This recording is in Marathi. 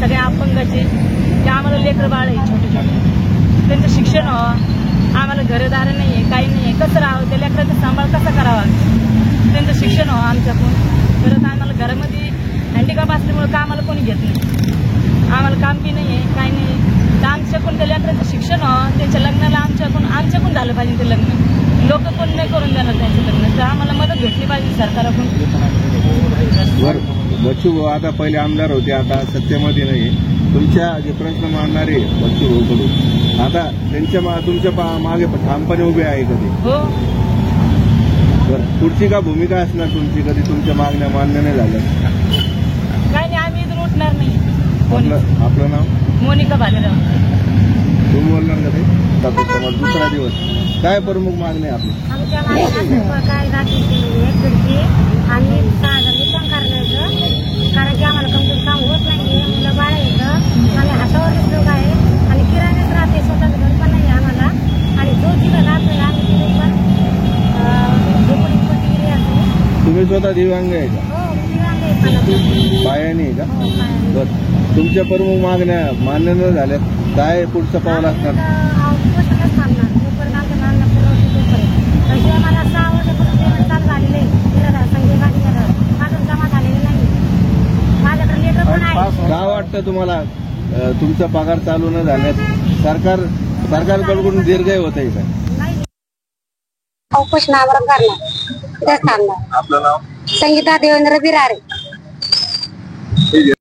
सगळे अपंगाचे, ते आम्हाला लेकरं बाळ आहे छोटे छोटे, त्यांचं शिक्षण व्हावं, आम्हाला घरदार नाहीये, काही नाहीये, कसं राहावं, त्या लेकरांचा सांभाळ कसा करावा, त्यांचं शिक्षण व्हावं आमच्याकडून. परत आम्हाला घरामध्ये हँडिकॅप असल्यामुळे कामाला कोणी घेत नाही, आम्हाला काम बी नाहीये, काही नाही. तर आमच्याकडून त्या लेकरांचं शिक्षण व्हावं, त्यांच्या लग्नाला आमच्याकडून झालं पाहिजे ते लग्न, लोक कोण नाही करून देणार त्यांचं लग्न, तर आम्हाला मदत भेटली पाहिजे सरकारकडून. बच्चू भाऊ आता पहिले आमदार होते, आता सत्तेमध्ये नाही. तुमच्या जे प्रश्न मांडणारे बच्चू भाऊ कडून आता तुमच्या मागे ठामपणे उभे आहे कधी? हो. बरं, पुढची का भूमिका असणार तुमची कधी तुमच्या मागण्या मान्य नाही झाल्या? काही नाही, आम्ही इथून उठणार नाही. आपलं नाव? मोनिका भालेराव. तुम्ही बोलणार का ते? समज दुसरा दिवस काय प्रमुख मागणी आहे आपली? आमच्या मागण्या काय खिडकी आणि 6,000 वेतन करायचं, कारण की आम्हाला कमजोर काम होत नाहीये, मुलं बाळ येतं आणि हातावरच लोक आहे आणि किराण्यात राहते, स्वतःच घर पण नाही आम्हाला, आणि जो तिथं राहतोय आम्ही तिथे पण झोपडी पट्टी असते. तुम्ही स्वतः दिव्यांग आहे का? हो, दिव्यांग आहे. पायाने आहे का? बरं, तुमच्या प्रमुख मागण्या मान्य न झाल्या काय पुढचं पाऊल असणार? मला 6 वर्षापासून पेमेंट चालू झालेलं आहे, संजय गाडी अजून जमा झालेली नाही, माझ्याकडे लेटर पण आहे. काय वाटतं तुम्हाला तुमचा पगार चालू न झाल्यास सरकारकडून दीर्घाई होत आहे का? उपोषणावर करणार. आपलं नाव? संगीता देवेंद्र बिरारे.